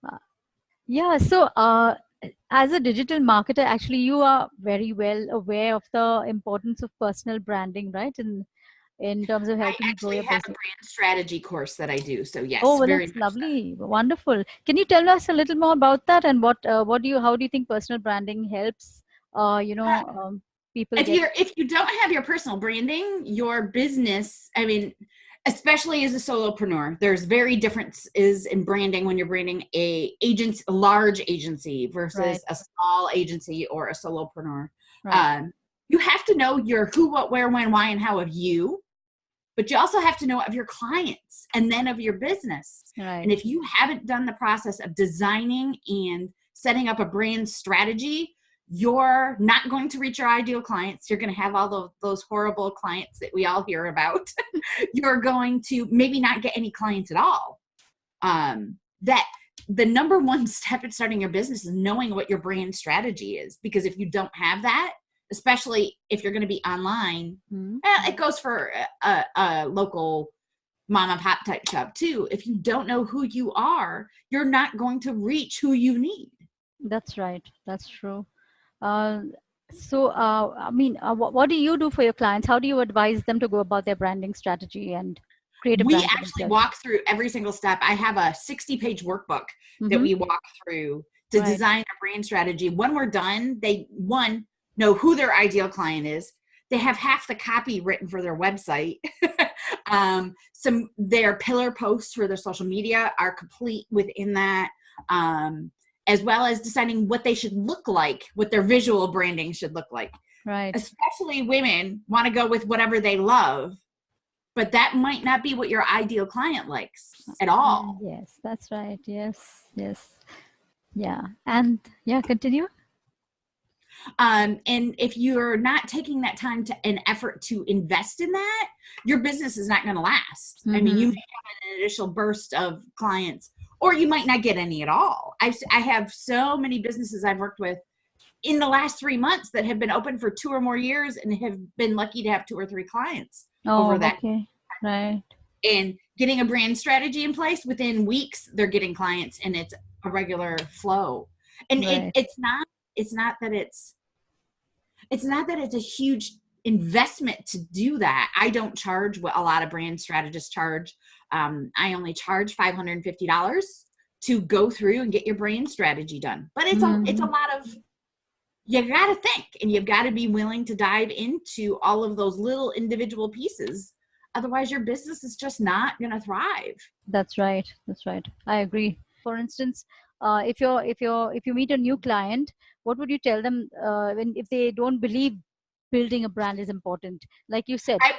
Uh, Yeah, so as a digital marketer, actually, you are very well aware of the importance of personal branding, right? In terms of I helping you grow actually your have a business. brand strategy course that I do. So Oh, yes, well, very that's much. lovely, wonderful. Can you tell us a little more about that and what do you how do you think personal branding helps uh, you know um, people get? If you don't have your personal branding, your business, I mean, especially as a solopreneur, there's very differences in branding when you're branding a large agency Right, versus a small agency or a solopreneur. right, Um, you have to know your who, what, where, when, why, and how of you, but you also have to know of your clients and then of your business. And right. if you haven't done the process of designing and setting up a brand strategy, you're not going to reach your ideal clients. You're going to have all those horrible clients that we all hear about. You're going to maybe not get any clients at all. That the number one step in starting your business is knowing what your brand strategy is. Because if you don't have that, especially if you're going to be online, Hmm. it goes for a local mom and pop type shop too. If you don't know who you are, you're not going to reach who you need. That's right. That's true. Uh, I mean, what do you do for your clients? How do you advise them to go about their branding strategy and create a We brand for actually themselves? walk through every single step. I have a 60-page workbook that Mm-hmm. we walk through to Right. design a brand strategy. When we're done, they know who their ideal client is. They have half the copy written for their website. Some their pillar posts for their social media are complete within that. As well as deciding what they should look like, what their visual branding should look like. Right. Especially women want to go with whatever they love, but that might not be what your ideal client likes at all. Yes, that's right. Yes, yes. Yeah. And yeah, continue. And if you're not taking that time to an effort to invest in that, your business is not going to last. I mean, you may Mm-hmm. have an initial burst of clients, or you might not get any at all. I have so many businesses I've worked with in the last 3 months that have been open for 2 or more years and have been lucky to have 2 or 3 clients over Oh, that. okay. Right. And getting a brand strategy in place, within weeks they're getting clients and it's a regular flow. And Right. it's not that it's a huge investment to do that. I don't charge what a lot of brand strategists charge. I only charge $550 to go through and get your brand strategy done, but it's a Mm-hmm. lot of, you got to think, and you've got to be willing to dive into all of those little individual pieces. Otherwise, your business is just not going to thrive. That's right. That's right. I agree. For instance, if you meet a new client, what would you tell them when if they don't believe building a brand is important? Like you said. I,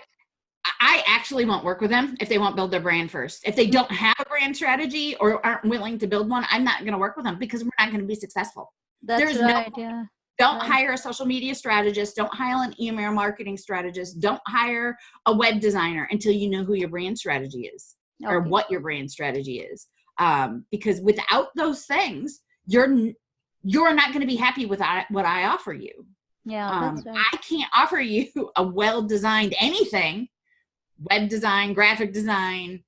I actually won't work with them if they won't build their brand first. If they Mm. don't have a brand strategy or aren't willing to build one, I'm not going to work with them because we're not going to be successful. That's There's no, right. Yeah. don't Right. hire a social media strategist, don't hire an email marketing strategist, don't hire a web designer until you know who your brand strategy is or Okay. what your brand strategy is. Because without those things, you're not going to be happy with what I offer you. Yeah, that's right. I can't offer you a well-designed anything, web design, graphic design,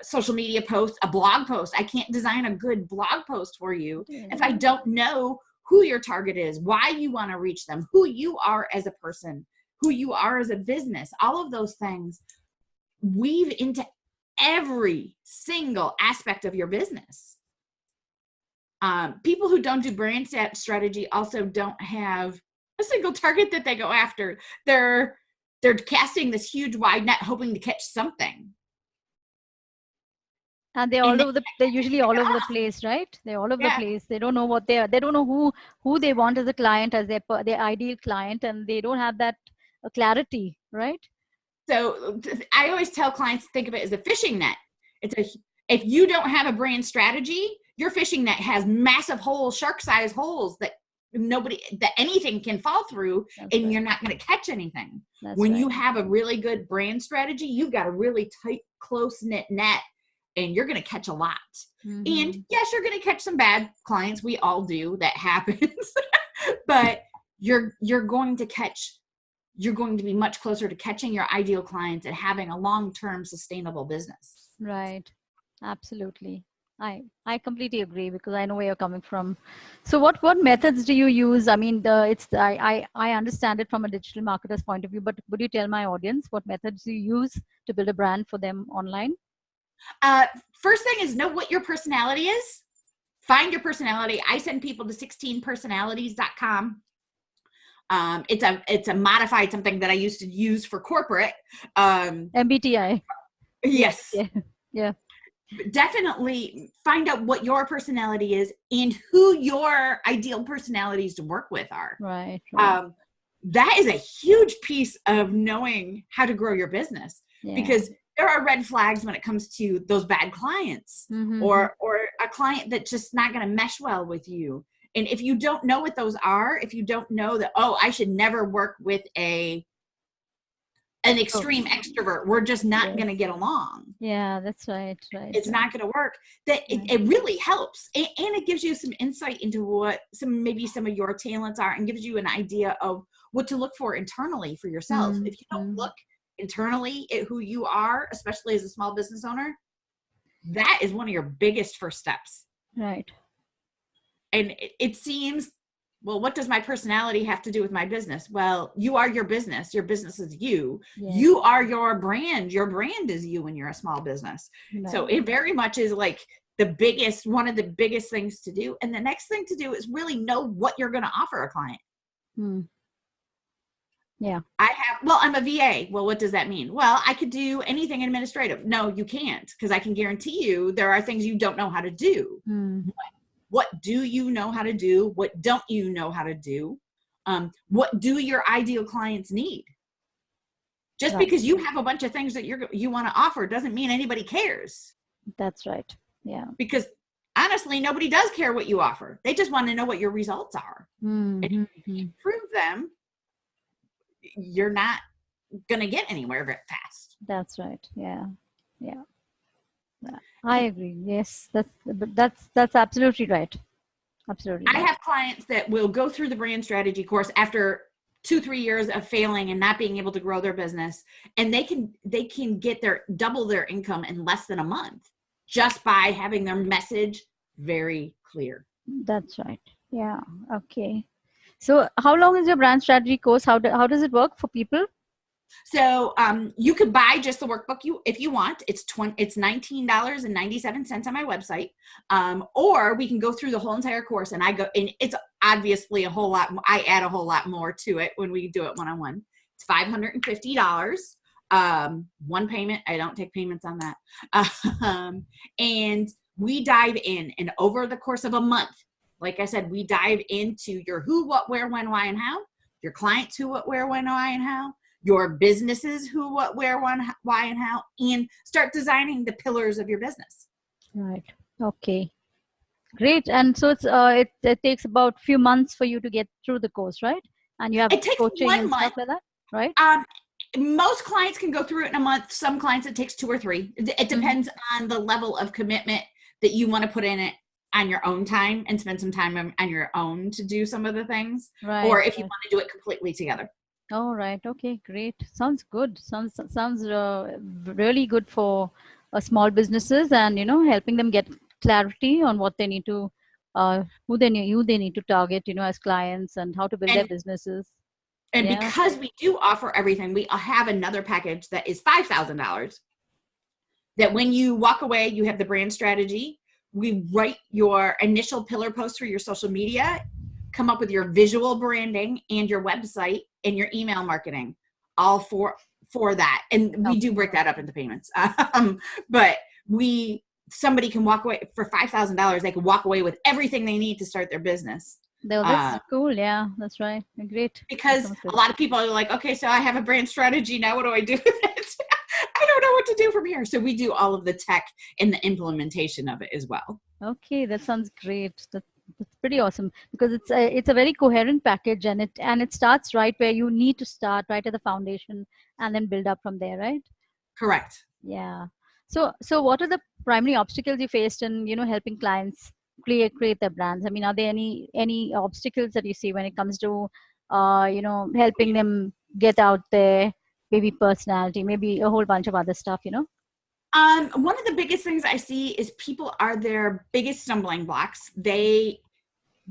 social media post, a blog post. I can't design a good blog post for you if I don't know who your target is, why you want to reach them, who you are as a person, who you are as a business. All of those things weave into every single aspect of your business. People who don't do brand strategy also don't have a single target that they go after. They're casting this huge wide net hoping to catch something. And And they're usually all over the place, right? They're all over the yeah, place. They don't know what they are. They don't know who they want as a client, as their ideal client, and they don't have that clarity, right? so I always tell clients to think of it as a fishing net. It's a If you don't have a brand strategy, your fishing net has massive holes, shark-sized holes that anything can fall through, That's and right. you're not going to catch anything. That's When right. you have a really good brand strategy, you've got a really tight, close-knit net, and you're going to catch a lot. And Mm-hmm. yes, you're going to catch some bad clients. We all do. That happens. But you're going to catch you're going to be much closer to catching your ideal clients and having a long-term sustainable business. Right. Absolutely. I completely agree because I know where you're coming from. So what methods do you use? I mean, I understand it from a digital marketer's point of view, but would you tell my audience what methods you use to build a brand for them online? Uh, First thing is know what your personality is. Find your personality. I send people to 16personalities.com. It's a modified something that I used to use for corporate. MBTI. Yeah, Yes, yeah, yeah. definitely find out what your personality is and who your ideal personalities to work with are. Right, right. Um, that is a huge piece of knowing how to grow your business, Yeah. because there are red flags when it comes to those bad clients, Mm-hmm. or a client that's just not going to mesh well with you. And if you don't know what those are, if you don't know that, oh, I should never work with an Oh, extreme extrovert, we're just not yes. going to get along, Yeah, that's right, right, it's right, not going to work, that right. it really helps, and it gives you some insight into what some of your talents are, and gives you an idea of what to look for internally for yourself. If you don't Mm-hmm. look internally at who you are, especially as a small business owner, that is one of your biggest first steps. Right. And it seems, well, what does my personality have to do with my business? Well, you are your business. Your business is you. Yes. You are your brand. Your brand is you when you're a small business. So Right. it very much is like one of the biggest things to do. And the next thing to do is really know what you're going to offer a client. Mm. Yeah. Well, I'm a VA. Well, what does that mean? Well, I could do anything administrative. No, you can't, because I can guarantee you there are things you don't know how to do. Mm. What do you know how to do? What don't you know how to do? What do your ideal clients need? Just Right. because you have a bunch of things that you want to offer doesn't mean anybody cares. That's right. Yeah. Because honestly, nobody does care what you offer. They just want to know what your results are. And if you Mm-hmm. can't prove them, you're not going to get anywhere very fast. That's right. Yeah. Yeah. I agree. Yes. That's absolutely right. Absolutely I right. have clients that will go through the brand strategy course after 2-3 years of failing and not being able to grow their business, and they can get their double their income in less than a month just by having their message very clear. That's right. Yeah. Okay. So, how long is your brand strategy course? How does it work for people? So you could buy just the workbook if you want. It's $19.97 on my website, or we can go through the whole entire course, and it's obviously a whole lot. I add a whole lot more to it when we do it one-on-one. It's $550. One payment. I don't take payments on that. And we dive in, and over the course of a month, like I said, we dive into your who, what, where, when, why, and how. Your clients who, what, where, when, why, and how. Your businesses who, what, where, when, why, and how, and start designing the pillars of your business. Right. Okay. Great. And so it takes about few months for you to get through the course, right? And you have It takes coaching one and stuff month. like that, right? Um, Most clients can go through it in a month. Some clients it takes 2 or 3. It Mm-hmm. depends on the level of commitment that you want to put in it on your own time, and spend some time on your own to do some of the things, Right. or if you Right. want to do it completely together. All right. Okay. Great. Sounds good. Sounds really good for small businesses, and helping them get clarity on what they need to, who they need to target, as clients, and how to build their And businesses. and Yeah. because we do offer everything, we have another package that is $5,000, that when you walk away, you have the brand strategy. We write your initial pillar post for your social media, come up with your visual branding and your website and your email marketing, all for that. And we do Okay. break that up into payments. But somebody can walk away for $5,000. They can walk away with everything they need to start their business. Though that's cool. Yeah. That's right. Great. That Because sounds a good. lot of people are like, okay, so I have a brand strategy. Now what do I do with it? I don't know what to do from here. So we do all of the tech and the implementation of it as well. Okay, that sounds great. That's pretty awesome because it's a very coherent package, and it starts right where you need to start, right at the foundation, and then build up from there, right? Correct. Yeah. So what are the primary obstacles you faced in helping clients create their brands? I mean, are there any obstacles that you see when it comes to helping them get out there, maybe personality, maybe a whole bunch of other stuff? One of the biggest things I see is people are their biggest stumbling blocks. They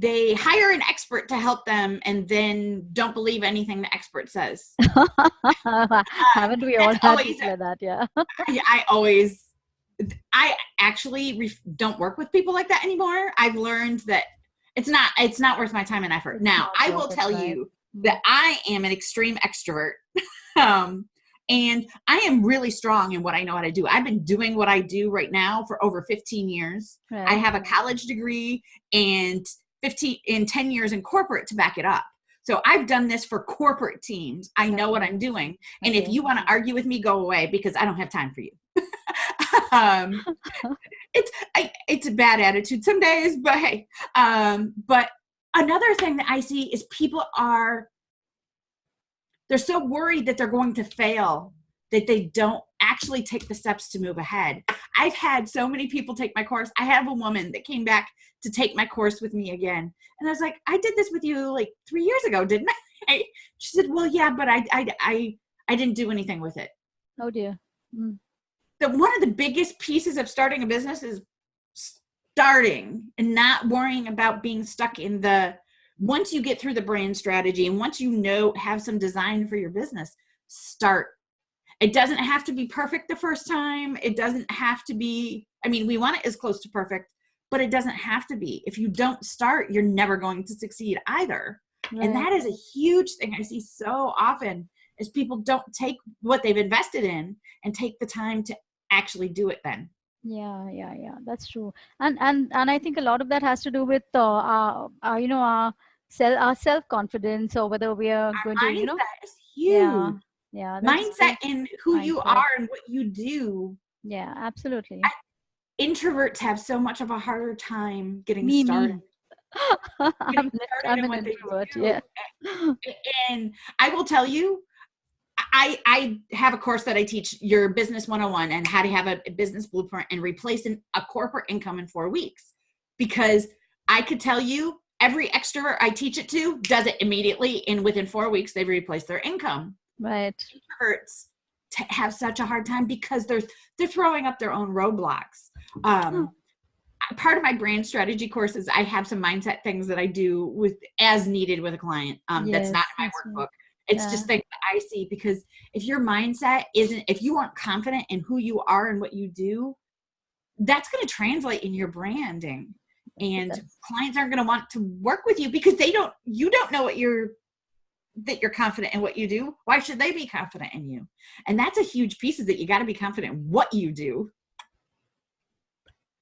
hire an expert to help them and then don't believe anything the expert says. Haven't we all That's had always, people like that? Yeah. I actually don't work with people like that anymore. I've learned that it's not worth my time and effort. It's Now, not I worth will it, tell right? you that I am an extreme extrovert. And I am really strong in what I know how to do. I've been doing what I do right now for over 15 years. I Right. have a college degree and 10 years in corporate to back it up. So I've done this for corporate teams. I know what Okay. I'm doing. And if Okay. you want to argue with me, go away because I don't have time for you. um, it's a bad attitude some days, but hey. But another thing that I see is they're so worried that they're going to fail that they don't actually take the steps to move ahead. I've had so many people take my course. I have a woman that came back to take my course with me again. And I was like, I did this with you like 3 years ago, didn't I? She said, well, yeah, but I didn't do anything with it. Oh dear. Mm. So one of the biggest pieces of starting a business is starting and not worrying about being stuck in once you get through the brand strategy and once you have some design for your business, start. It doesn't have to be perfect the first time. It doesn't have to be, we want it as close to perfect, but it doesn't have to be. If you don't start, you're never going to succeed either. And Right. that is a huge thing I see so often is people don't take what they've invested in and take the time to actually do it then. Yeah. That's true. And I think a lot of that has to do with our self confidence, or whether we are going to, Mindset is yeah, huge. yeah. That's Mindset true. in who you Mindset. are and what you do. Yeah, absolutely. Introverts have so much of a harder time getting Me. started, I'm in an what they introvert. do. Yeah. And I will tell you, I have a course that I teach your business 101 and how to have a business blueprint and replace a corporate income in 4 weeks. Because I could tell you every extrovert I teach it to does it immediately. And within 4 weeks, they've replaced their income. Right. Introverts have such a hard time because they're throwing up their own roadblocks. Part of my brand strategy courses, I have some mindset things that I do with as needed with a client. That's not Yes, in that's my right. workbook. It's Yeah. just things that I see, because if your mindset if you aren't confident in who you are and what you do, that's going to translate in your branding. Yes, it And does. clients aren't going to want to work with you because you don't know that you're confident in what you do. Why should they be confident in you? And that's a huge piece, is that you got to be confident in what you do.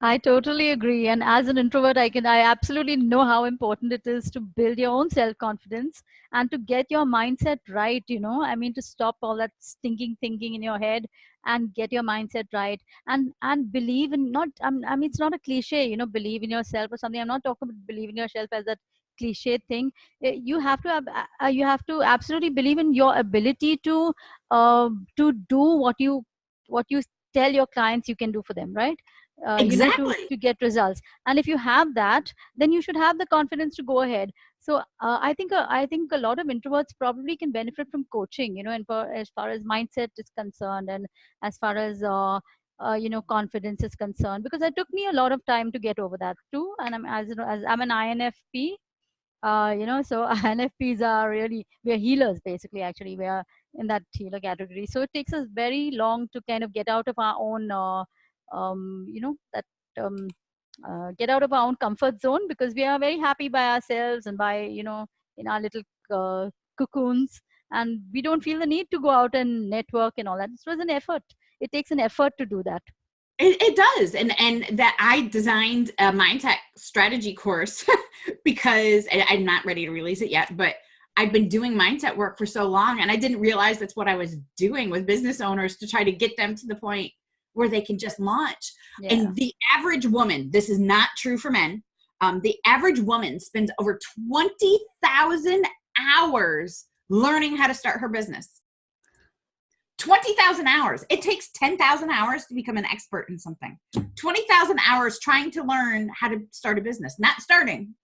I totally agree. And as an introvert, I absolutely know how important it is to build your own self-confidence and to get your mindset right, to stop all that stinking thinking in your head and get your mindset right, and believe in, not, it's not a cliche, believe in yourself or something. I'm not talking about believe in yourself as that cliche thing. You have to absolutely believe in your ability to do what you tell your clients you can do for them, right? Exactly. To get results. And if you have that, then you should have the confidence to go ahead. So I think a lot of introverts probably can benefit from coaching, and as far as mindset is concerned, and as far as confidence is concerned, because it took me a lot of time to get over that too. And as I'm an INFP, so INFPs are really, we are healers basically. Actually, we are in that healer category. So it takes us very long to kind of get out of our own that get out of our own comfort zone, because we are very happy by ourselves and by, in our little cocoons, and we don't feel the need to go out and network and all that. It was an effort. It takes an effort to do that. It does. And that I designed a mindset strategy course because I'm not ready to release it yet, but I've been doing mindset work for so long, and I didn't realize that's what I was doing with business owners to try to get them to the point where they can just launch. Yeah. And the average woman, this is not true for men, the average woman spends over 20,000 hours learning how to start her business. 20,000 hours. It takes 10,000 hours to become an expert in something. 20,000 hours trying to learn how to start a business, not starting.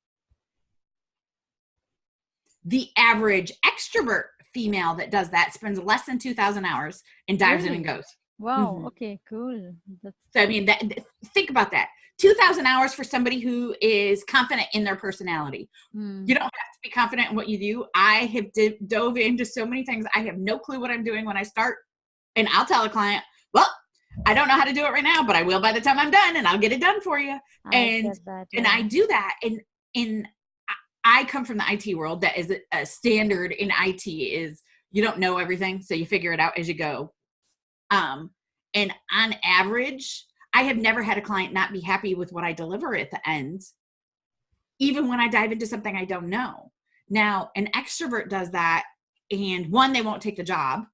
The average extrovert female that does that spends less than 2,000 hours and dives in and Really? goes. Wow. Mhm. Okay. Cool. That's So I mean, think about that. 2,000 hours for somebody who is confident in their personality. mm, You don't have to be confident in what you do. I have dove into so many things. I have no clue what I'm doing when I start, and I'll tell a client, well, I don't know how to do it right now, but I will by the time I'm done, and I'll get it done for you. I And get that. and I Yeah. do that. And I come from the IT world. That is a standard in IT is you don't know everything, so you figure it out as you go. Um, and on average, I have never had a client not be happy with what I deliver at the end, even when I dive into something I don't know. Now, an extrovert does that, and one, they won't take the job.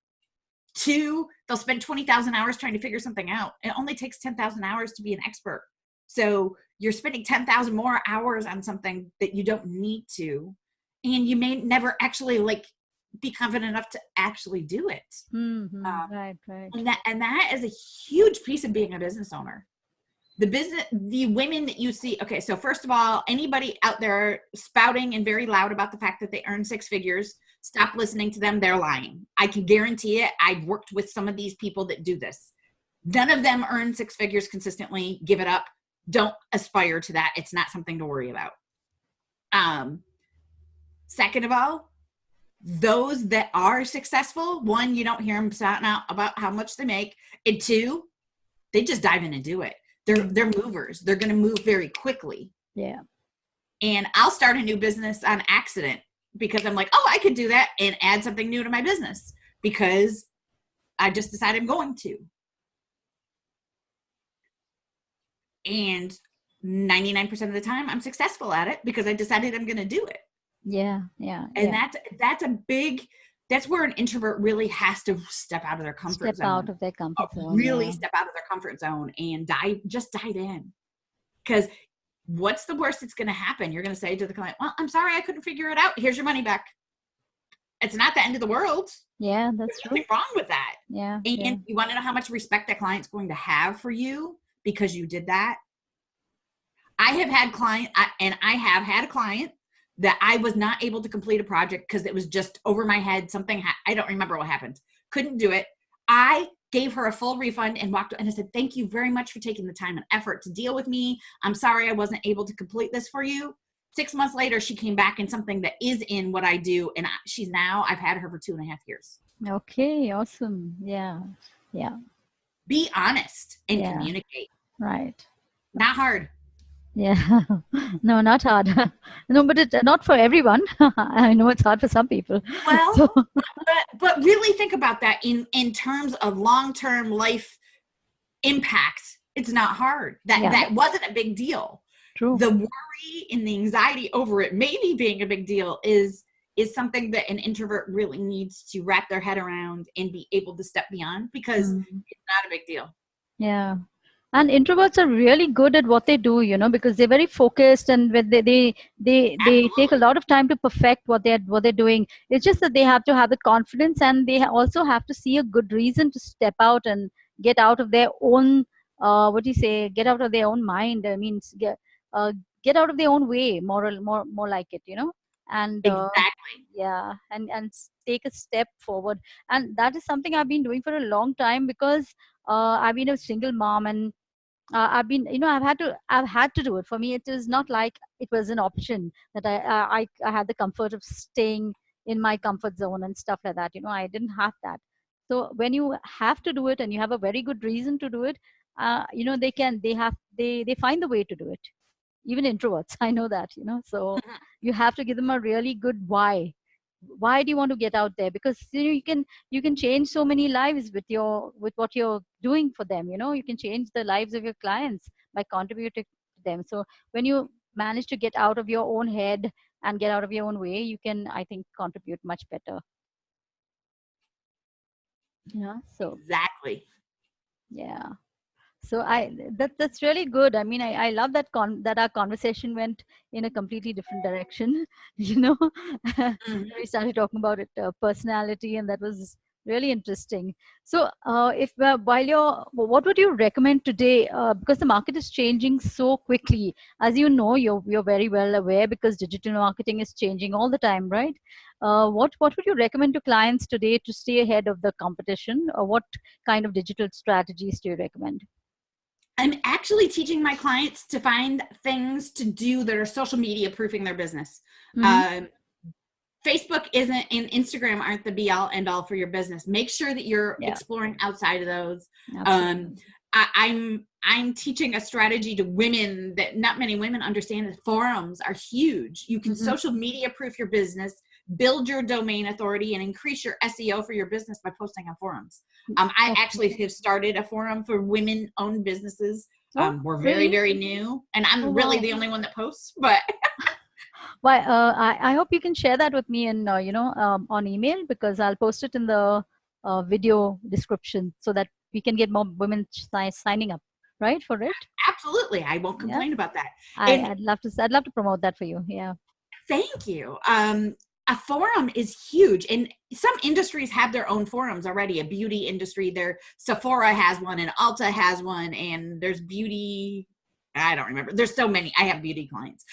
Two, they'll spend 20,000 hours trying to figure something out. It only takes 10,000 hours to be an expert. So you're spending 10,000 more hours on something that you don't need to, and you may never actually like be confident enough to actually do it. Mm-hmm. Right. Right. And that is a huge piece of being a business owner. The women that you see, okay, so first of all, anybody out there spouting and very loud about the fact that they earn six figures, stop listening to them. They're lying. I can guarantee it. I've worked with some of these people that do this. None of them earn six figures consistently. Give it up. Don't aspire to that. It's not something to worry about. um Second of all, those that are successful, one, you don't hear them shouting out about how much they make, and two, they just dive in and do it. Mm. They're movers. They're going to move very quickly. Yeah. And I'll start a new business on accident because I'm like, oh, I could do that and add something new to my business because I just decided I'm going to. And 99% of the time, I'm successful at it because I decided I'm going to do it. Yeah. Yeah. And Yeah. that's where an introvert really has to step out of their comfort Step out zone. of their comfort zone. Really Yeah. step out of their comfort zone and dive in. Because what's the worst that's going to happen? You're going to say to the client, well, I'm sorry, I couldn't figure it out. Here's your money back. It's not the end of the world. Yeah. There's That's true. nothing wrong with that. Yeah. Yeah. And you want to know how much respect that client's going to have for you because you did that? I have had I have had a client that I was not able to complete a project because it was just over my head. I don't remember what happened. Couldn't do it. I gave her a full refund and walked and I said, thank you very much for taking the time and effort to deal with me. I'm sorry I wasn't able to complete this for you. 6 months later, she came back in something that is in what I do. And I've had her for 2.5 years. Okay. Awesome. Yeah. Yeah. Be honest and Yeah. communicate. Right. Not hard. Yeah. No, not hard. No, but it's not for everyone. I know it's hard for some people. Well, So, but really think about that in terms of long-term life impact. It's not hard. yeah, That wasn't a big deal. true. The worry and the anxiety over it maybe being a big deal is something that an introvert really needs to wrap their head around and be able to step beyond because Mm. it's not a big deal. Yeah. And introverts are really good at what they do, because they're very focused and when they take a Absolutely. lot of time to perfect what they're doing. It's just that they have to have the confidence and they also have to see a good reason to step out and get out of their own what do you say, get out of their own mind. I mean, uh, get out of their own way, more like it, and Exactly. yeah, and take a step forward. And that is something I've been doing for a long time because I've been a single mom and I've been, I've had to do it. For me, it is not like it was an option that I had the comfort of staying in my comfort zone and stuff like that. I didn't have that. So when you have to do it and you have a very good reason to do it, they find the way to do it. Even introverts, I know that. So you have to give them a really good why do you want to get out there, because you can change so many lives with what you're doing for them. You can change the lives of your clients by contributing to them. So when you manage to get out of your own head and get out of your own way, you can, I think, contribute much better. So Exactly. yeah. So that's really good. I mean, I love that our conversation went in a completely different direction. you know Mhm. we started talking about it, personality, and that was Really interesting. So, if while what would you recommend today? Because the market is changing so quickly, as you know, you're very well aware because digital marketing is changing all the time, right? What would you recommend to clients today to stay ahead of the competition? Or what kind of digital strategies do you recommend? I'm actually teaching my clients to find things to do that are social media proofing their business. Mm-hmm. Um, Facebook isn't and Instagram aren't the be all end all for your business. Make sure that you're Yeah, exploring outside of those. Um, absolutely. I'm teaching a strategy to women that not many women understand that forums are huge. You can Mm-hmm. social media proof your business, build your domain authority, and increase your SEO for your business by posting on forums. I Okay. actually have started a forum for women-owned businesses. Oh, We're very, really? very new, and Oh, I'm really wow. the only one that posts, but Why, I hope you can share that with me and on email because I'll post it in the video description so that we can get more women signing up, right, for it. absolutely, I won't Yeah, complain about that. I, And I'd love to. I'd love to promote that for you. Yeah. thank you. A forum is huge, and some industries have their own forums already. A beauty industry, there Sephora has one, and Ulta has one, and there's beauty. I don't remember. There's so many. I have beauty clients.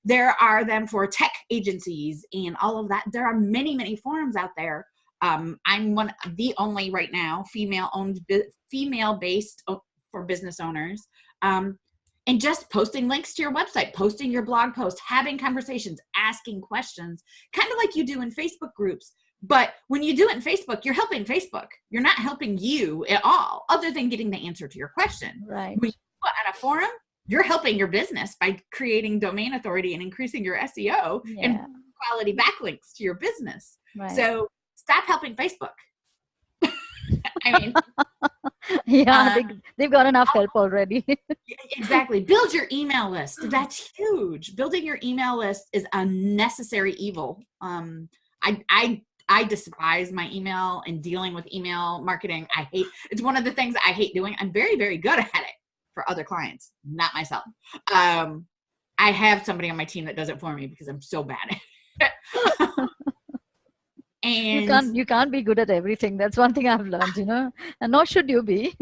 There are them for tech agencies and all of that. There are many, many forums out there. I'm the only right now female-owned, female-based for business owners. Um, and just posting links to your website, posting your blog post, having conversations, asking questions, kind of like you do in Facebook groups. But when you do it in Facebook, you're helping Facebook. You're not helping you at all, other than getting the answer to your question. Right. When you put on a forum, you're helping your business by creating domain authority and increasing your SEO and Yeah. quality backlinks to your business. Right. So stop helping Facebook. I mean, Yeah. uh, They've got enough help already. exactly. Build your email list. That's huge. Building your email list is a necessary evil. I despise my email and dealing with email marketing. I hate it's one of the things I hate doing. I'm very, very good at it for other clients, not myself. Um, I have somebody on my team that does it for me because I'm so bad at it. You And can't be good at everything. That's one thing I've learned, and nor should you be.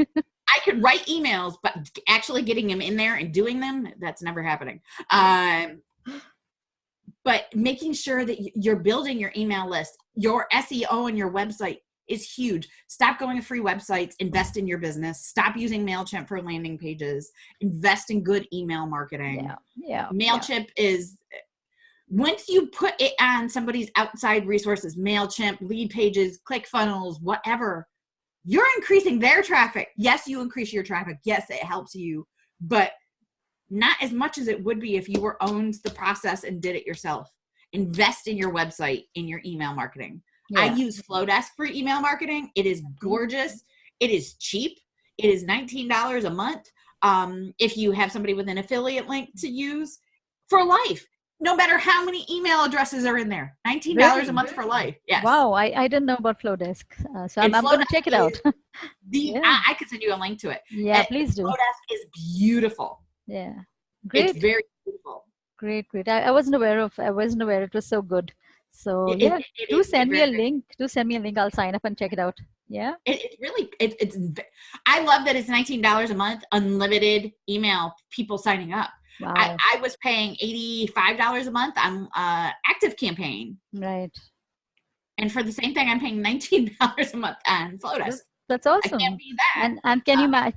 I could write emails, but actually getting them in there and doing them, that's never happening. But making sure that you're building your email list, your SEO and your website is huge. Stop going to free websites, invest in your business, stop using MailChimp for landing pages, invest in good email marketing. Yeah. Yeah. Yeah. MailChimp is, once you put it on somebody's outside resources, MailChimp, lead pages, ClickFunnels, whatever, you're increasing their traffic. Yes, you increase your traffic. Yes, it helps you, but not as much as it would be if you were owned the process and did it yourself. Invest in your website, in your email marketing. I Yeah. use Flowdesk for email marketing. It is Okay. gorgeous. It is cheap. It is $19 a month. If you have somebody with an affiliate link to use for life, no matter how many email addresses are in there, $19 a Really? month for life. Yes. Wow. I didn't know about Flowdesk. So And I'm going to Flowdesk check it out. is the, Yeah. I could send you a link to it. Yeah. Please do. Flowdesk is beautiful. Yeah. It's Great. very beautiful. Great. Great. I wasn't aware of. I wasn't aware it was so good. So It yeah, do is send me very, a link. Do send me a link. I'll sign up and check it out. Yeah. it really, I love that it's $19 a month, unlimited email, people signing up. Wow. I was paying $85 a month on Active Campaign. Right. And for the same thing, I'm paying $19 a month on Flowdesk. That's I can't awesome. beat that. And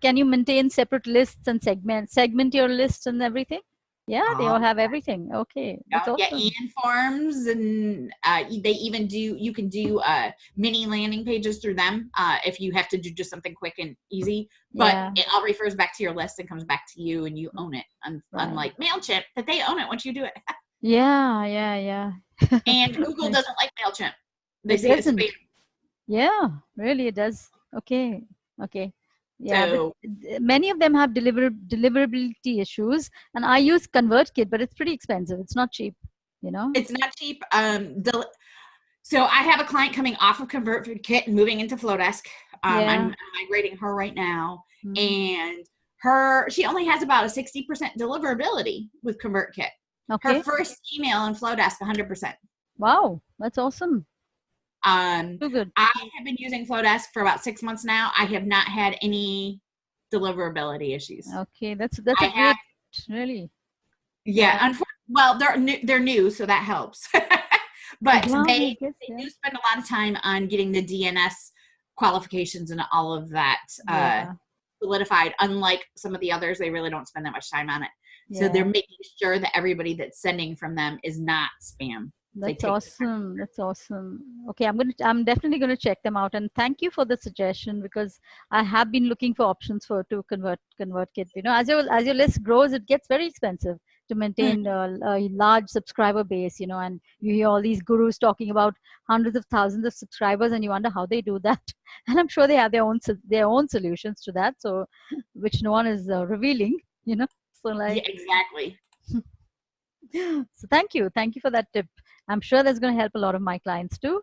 can you maintain separate lists and segment your lists and everything? Yeah, they all Oh, have everything. Okay, that's yeah, awesome. and forms, and they even you can do mini landing pages through them if you have to do just something quick and easy. But Yeah, it all refers back to your list and comes back to you, and you own it. right. Unlike Mailchimp, that they own it once you do it. Yeah, yeah, yeah. And Google Right. doesn't like Mailchimp; they It see it as spam. doesn't. Yeah, really, it does. Okay, okay. Yeah, but So many of them have deliverability issues, and I use ConvertKit, but it's pretty expensive. It's not cheap, you know. it's not cheap. So I have a client coming off of ConvertKit and moving into Flowdesk. Yeah. I'm migrating her right now, Mm. and she only has about a 60% deliverability with ConvertKit. Her Okay. first email in Flowdesk, 100%. Wow, that's awesome. Too good. I have been using Flowdesk for about 6 months now. I have not had any deliverability issues. Okay, that's I a have, great, really. yeah, Yeah. well, they're new, so that helps. But Yeah, I they guess, they yeah. do spend a lot of time on getting the DNS qualifications and all of that Yeah. solidified. Unlike some of the others, they really don't spend that much time on it. So they're Yeah. making sure that everybody that's sending from them is not spam. They That's take the time. awesome. That's awesome. Okay, I'm definitely gonna check them out. And thank you for the suggestion because I have been looking for options for to convert Kit. You know, as your list grows, it gets very expensive to Mm, maintain a large subscriber base. You know, and you hear all these gurus talking about hundreds of thousands of subscribers, and you wonder how they do that. And I'm sure they have their own solutions to that. So, which no one is revealing. You know, so yeah, like. exactly. So thank you for that tip. I'm sure that's going to help a lot of my clients too.